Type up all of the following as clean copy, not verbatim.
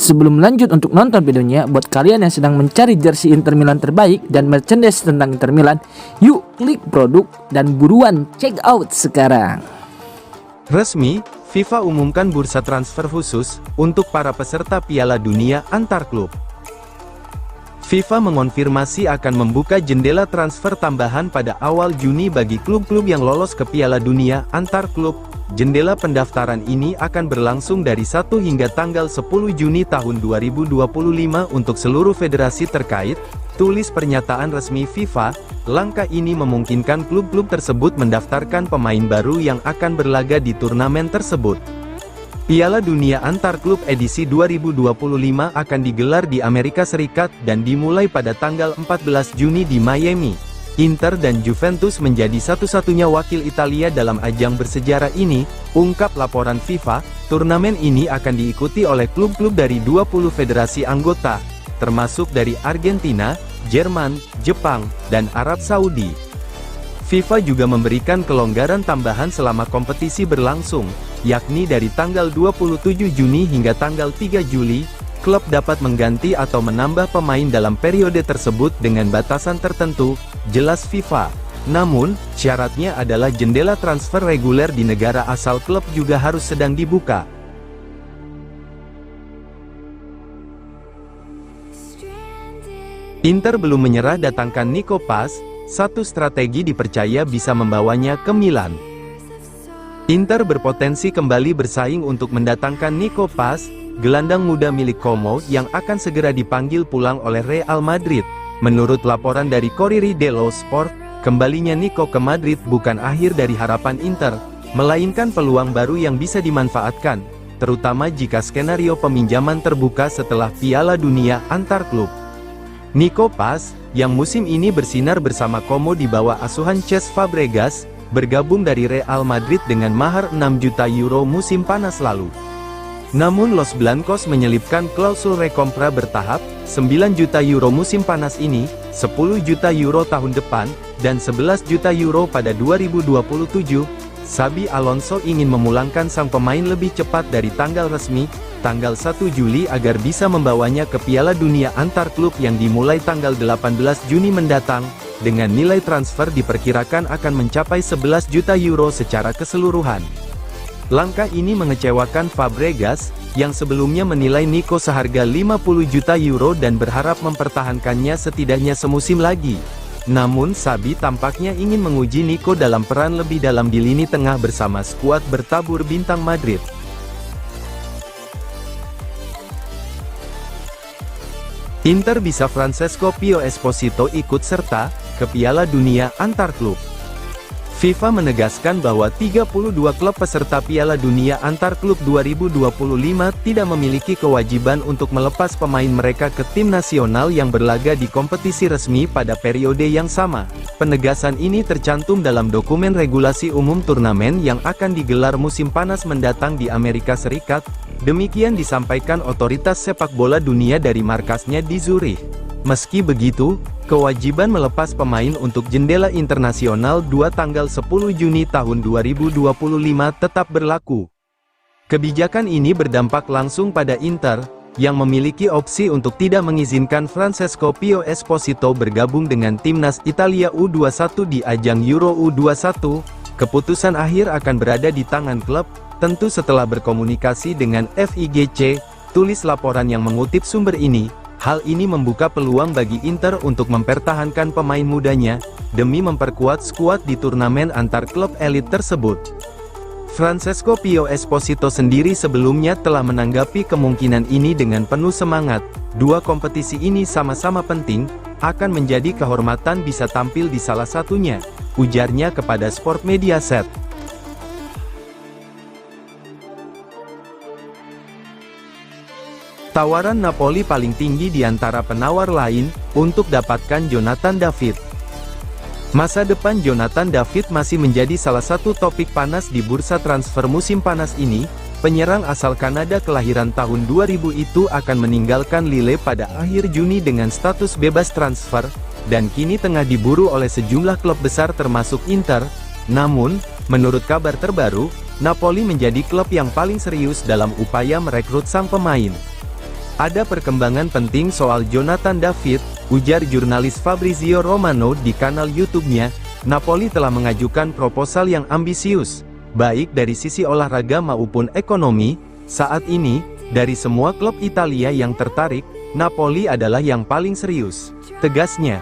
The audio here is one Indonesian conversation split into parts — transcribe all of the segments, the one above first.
Sebelum lanjut untuk nonton videonya, buat kalian yang sedang mencari jersey Inter Milan terbaik dan merchandise tentang Inter Milan, yuk klik produk dan buruan check out sekarang. Resmi, FIFA umumkan bursa transfer khusus untuk para peserta Piala Dunia antar klub. FIFA mengonfirmasi akan membuka jendela transfer tambahan pada awal Juni bagi klub-klub yang lolos ke Piala Dunia antar klub. Jendela pendaftaran ini akan berlangsung dari 1 hingga tanggal 10 Juni tahun 2025 untuk seluruh federasi terkait, tulis pernyataan resmi FIFA. Langkah ini memungkinkan klub-klub tersebut mendaftarkan pemain baru yang akan berlaga di turnamen tersebut. Piala Dunia antar klub edisi 2025 akan digelar di Amerika Serikat dan dimulai pada tanggal 14 Juni di Miami. Inter dan Juventus menjadi satu-satunya wakil Italia dalam ajang bersejarah ini, ungkap laporan FIFA. Turnamen ini akan diikuti oleh klub-klub dari 20 federasi anggota, termasuk dari Argentina, Jerman, Jepang, dan Arab Saudi. FIFA juga memberikan kelonggaran tambahan selama kompetisi berlangsung, yakni dari tanggal 27 Juni hingga tanggal 3 Juli, klub dapat mengganti atau menambah pemain dalam periode tersebut dengan batasan tertentu, jelas FIFA. Namun, syaratnya adalah jendela transfer reguler di negara asal klub juga harus sedang dibuka. Inter belum menyerah datangkan Nico Paz, satu strategi dipercaya bisa membawanya ke Milan. Inter berpotensi kembali bersaing untuk mendatangkan Nico Paz, gelandang muda milik Como yang akan segera dipanggil pulang oleh Real Madrid. Menurut laporan dari Corriere dello Sport, kembalinya Nico ke Madrid bukan akhir dari harapan Inter, melainkan peluang baru yang bisa dimanfaatkan, terutama jika skenario peminjaman terbuka setelah Piala Dunia antar klub. Nico Paz, yang musim ini bersinar bersama Como di bawah asuhan Cesc Fabregas, bergabung dari Real Madrid dengan mahar 6 juta euro musim panas lalu. Namun Los Blancos menyelipkan klausul rekompra bertahap, 9 juta euro musim panas ini, 10 juta euro tahun depan, dan 11 juta euro pada 2027. Xabi Alonso ingin memulangkan sang pemain lebih cepat dari tanggal resmi, tanggal 1 Juli agar bisa membawanya ke Piala Dunia antar klub yang dimulai tanggal 18 Juni mendatang, dengan nilai transfer diperkirakan akan mencapai 11 juta euro secara keseluruhan. Langkah ini mengecewakan Fabregas, yang sebelumnya menilai Nico seharga 50 juta euro dan berharap mempertahankannya setidaknya semusim lagi. Namun Xabi tampaknya ingin menguji Nico dalam peran lebih dalam di lini tengah bersama skuad bertabur bintang Madrid. Inter bisa Francesco Pio Esposito ikut serta ke Piala Dunia antar klub. FIFA menegaskan bahwa 32 klub peserta Piala Dunia antar klub 2025 tidak memiliki kewajiban untuk melepas pemain mereka ke tim nasional yang berlaga di kompetisi resmi pada periode yang sama. Penegasan ini tercantum dalam dokumen regulasi umum turnamen yang akan digelar musim panas mendatang di Amerika Serikat. Demikian disampaikan otoritas sepak bola dunia dari markasnya di Zurich. Meski begitu, kewajiban melepas pemain untuk jendela internasional 2 tanggal 10 Juni tahun 2025 tetap berlaku. Kebijakan ini berdampak langsung pada Inter, yang memiliki opsi untuk tidak mengizinkan Francesco Pio Esposito bergabung dengan timnas Italia U21 di ajang Euro U21. Keputusan akhir akan berada di tangan klub, tentu setelah berkomunikasi dengan FIGC, tulis laporan yang mengutip sumber ini. Hal ini membuka peluang bagi Inter untuk mempertahankan pemain mudanya, demi memperkuat skuad di turnamen antar klub elit tersebut. Francesco Pio Esposito sendiri sebelumnya telah menanggapi kemungkinan ini dengan penuh semangat. Dua kompetisi ini sama-sama penting, akan menjadi kehormatan bisa tampil di salah satunya, ujarnya kepada Sport Mediaset. Tawaran Napoli paling tinggi di antara penawar lain, untuk dapatkan Jonathan David. Masa depan Jonathan David masih menjadi salah satu topik panas di bursa transfer musim panas ini. Penyerang asal Kanada kelahiran tahun 2000 itu akan meninggalkan Lille pada akhir Juni dengan status bebas transfer, dan kini tengah diburu oleh sejumlah klub besar termasuk Inter. Namun, menurut kabar terbaru, Napoli menjadi klub yang paling serius dalam upaya merekrut sang pemain. Ada perkembangan penting soal Jonathan David, ujar jurnalis Fabrizio Romano di kanal YouTube-nya. Napoli telah mengajukan proposal yang ambisius, baik dari sisi olahraga maupun ekonomi. Saat ini, dari semua klub Italia yang tertarik, Napoli adalah yang paling serius, tegasnya.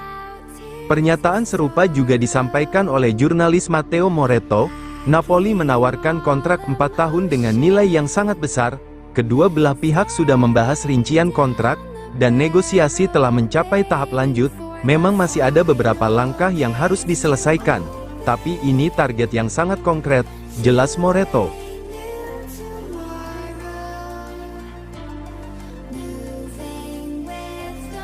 Pernyataan serupa juga disampaikan oleh jurnalis Matteo Moretto. Napoli menawarkan kontrak 4 tahun dengan nilai yang sangat besar. Kedua belah pihak sudah membahas rincian kontrak, dan negosiasi telah mencapai tahap lanjut. Memang masih ada beberapa langkah yang harus diselesaikan, tapi ini target yang sangat konkret, jelas Moretto.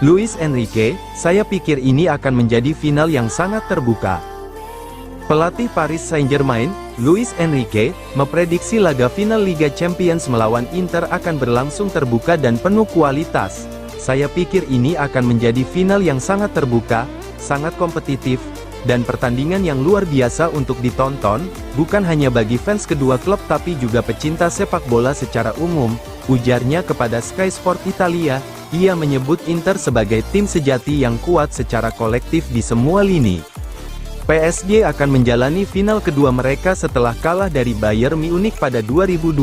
Luis Enrique, saya pikir ini akan menjadi final yang sangat terbuka. Pelatih Paris Saint-Germain, Luis Enrique, memprediksi laga final Liga Champions melawan Inter akan berlangsung terbuka dan penuh kualitas. Saya pikir ini akan menjadi final yang sangat terbuka, sangat kompetitif, dan pertandingan yang luar biasa untuk ditonton, bukan hanya bagi fans kedua klub tapi juga pecinta sepak bola secara umum, ujarnya kepada Sky Sport Italia. Ia menyebut Inter sebagai tim sejati yang kuat secara kolektif di semua lini. PSG akan menjalani final kedua mereka setelah kalah dari Bayern Munich pada 2020,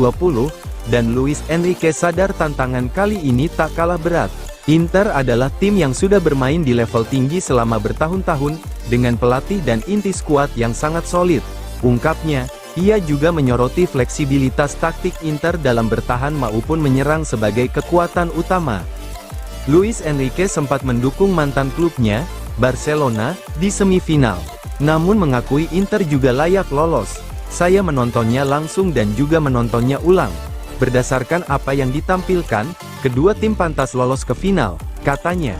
dan Luis Enrique sadar tantangan kali ini tak kalah berat. Inter adalah tim yang sudah bermain di level tinggi selama bertahun-tahun, dengan pelatih dan inti skuad yang sangat solid, ungkapnya. Ia juga menyoroti fleksibilitas taktik Inter dalam bertahan maupun menyerang sebagai kekuatan utama. Luis Enrique sempat mendukung mantan klubnya, Barcelona, di semifinal. Namun mengakui Inter juga layak lolos. Saya menontonnya langsung dan juga menontonnya ulang. Berdasarkan apa yang ditampilkan, kedua tim pantas lolos ke final, katanya.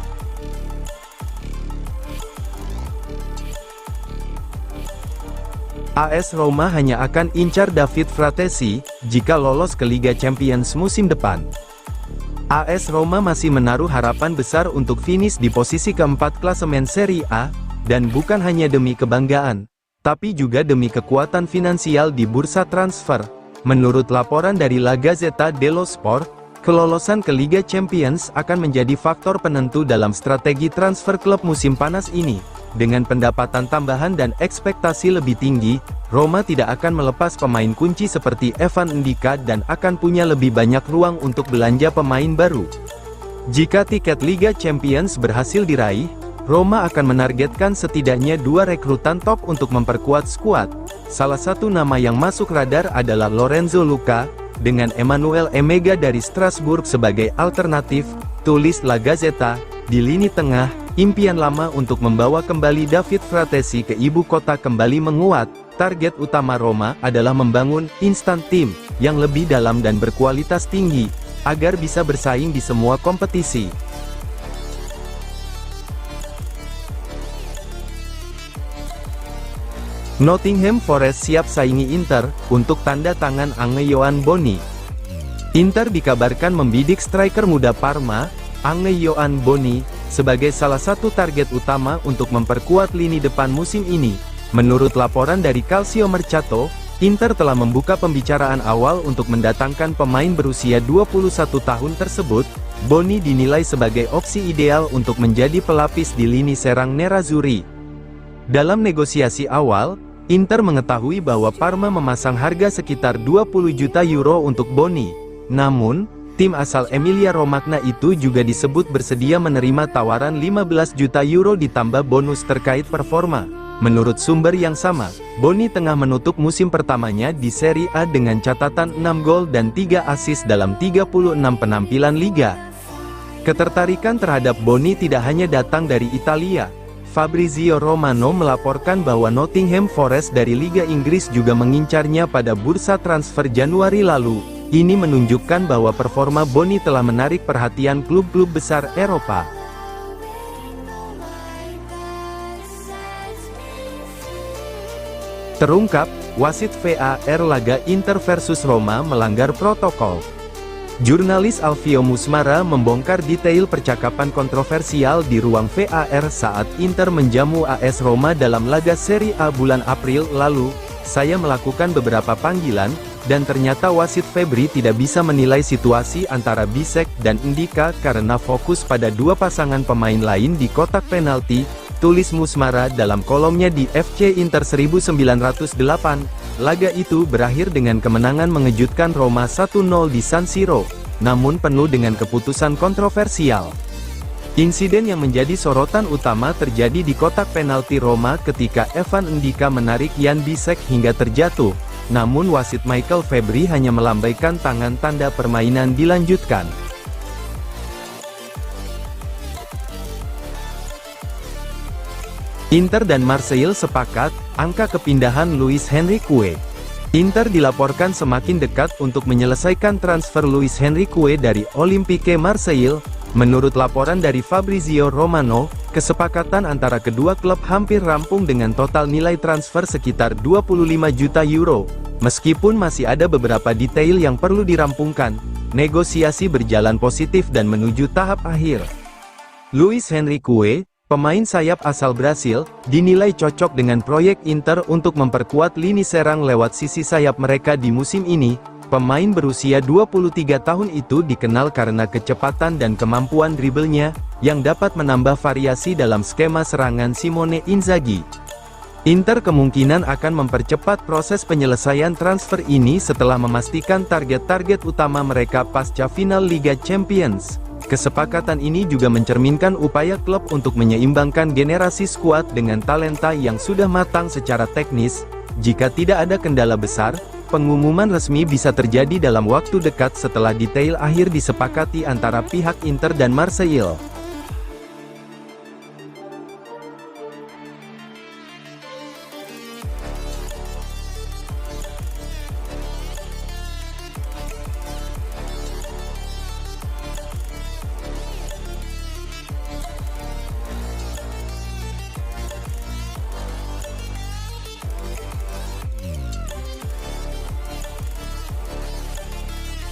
AS Roma hanya akan incar David Fratesi, jika lolos ke Liga Champions musim depan. AS Roma masih menaruh harapan besar untuk finish di posisi keempat klasemen Serie A, dan bukan hanya demi kebanggaan, tapi juga demi kekuatan finansial di bursa transfer. Menurut laporan dari La Gazzetta dello Sport, kelolosan ke Liga Champions akan menjadi faktor penentu dalam strategi transfer klub musim panas ini. Dengan pendapatan tambahan dan ekspektasi lebih tinggi, Roma tidak akan melepas pemain kunci seperti Evan Ndika dan akan punya lebih banyak ruang untuk belanja pemain baru. Jika tiket Liga Champions berhasil diraih, Roma akan menargetkan setidaknya 2 rekrutan top untuk memperkuat skuad. Salah satu nama yang masuk radar adalah Lorenzo Luca, dengan Emmanuel Emega dari Strasbourg sebagai alternatif, tulis La Gazzetta. Di lini tengah, impian lama untuk membawa kembali David Fratesi ke ibu kota kembali menguat. Target utama Roma adalah membangun instant team yang lebih dalam dan berkualitas tinggi, agar bisa bersaing di semua kompetisi. Nottingham Forest siap saingi Inter, untuk tanda tangan Ange Yohan Boni. Inter dikabarkan membidik striker muda Parma, Ange Yohan Boni, sebagai salah satu target utama untuk memperkuat lini depan musim ini. Menurut laporan dari Calcio Mercato, Inter telah membuka pembicaraan awal untuk mendatangkan pemain berusia 21 tahun tersebut. Boni dinilai sebagai opsi ideal untuk menjadi pelapis di lini serang Nerazzurri. Dalam negosiasi awal, Inter mengetahui bahwa Parma memasang harga sekitar 20 juta euro untuk Boni. Namun, tim asal Emilia-Romagna itu juga disebut bersedia menerima tawaran 15 juta euro ditambah bonus terkait performa. Menurut sumber yang sama, Boni tengah menutup musim pertamanya di Serie A dengan catatan 6 gol dan 3 assist dalam 36 penampilan liga. Ketertarikan terhadap Boni tidak hanya datang dari Italia. Fabrizio Romano melaporkan bahwa Nottingham Forest dari Liga Inggris juga mengincarnya pada bursa transfer Januari lalu. Ini menunjukkan bahwa performa Boni telah menarik perhatian klub-klub besar Eropa. Terungkap, wasit VAR laga Inter versus Roma melanggar protokol. Jurnalis Alvio Musmara membongkar detail percakapan kontroversial di ruang VAR saat Inter menjamu AS Roma dalam laga Serie A bulan April lalu. Saya melakukan beberapa panggilan, dan ternyata wasit Febri tidak bisa menilai situasi antara Bisek dan Ndika karena fokus pada dua pasangan pemain lain di kotak penalti, tulis Musmara dalam kolomnya di FC Inter 1908. Laga itu berakhir dengan kemenangan mengejutkan Roma 1-0 di San Siro, namun penuh dengan keputusan kontroversial. Insiden yang menjadi sorotan utama terjadi di kotak penalti Roma ketika Evan Ndika menarik Jan Bisek hingga terjatuh, namun wasit Michael Febri hanya melambaikan tangan tanda permainan dilanjutkan. Inter dan Marseille sepakat, angka kepindahan Luis Henrique. Inter dilaporkan semakin dekat untuk menyelesaikan transfer Luis Henrique dari Olympique Marseille. Menurut laporan dari Fabrizio Romano, kesepakatan antara kedua klub hampir rampung dengan total nilai transfer sekitar 25 juta euro. Meskipun masih ada beberapa detail yang perlu dirampungkan, negosiasi berjalan positif dan menuju tahap akhir. Luis Henrique, pemain sayap asal Brasil, dinilai cocok dengan proyek Inter untuk memperkuat lini serang lewat sisi sayap mereka di musim ini. Pemain berusia 23 tahun itu dikenal karena kecepatan dan kemampuan dribblenya, yang dapat menambah variasi dalam skema serangan Simone Inzaghi. Inter kemungkinan akan mempercepat proses penyelesaian transfer ini setelah memastikan target-target utama mereka pasca final Liga Champions. Kesepakatan ini juga mencerminkan upaya klub untuk menyeimbangkan generasi skuad dengan talenta yang sudah matang secara teknis. Jika tidak ada kendala besar, pengumuman resmi bisa terjadi dalam waktu dekat setelah detail akhir disepakati antara pihak Inter dan Marseille.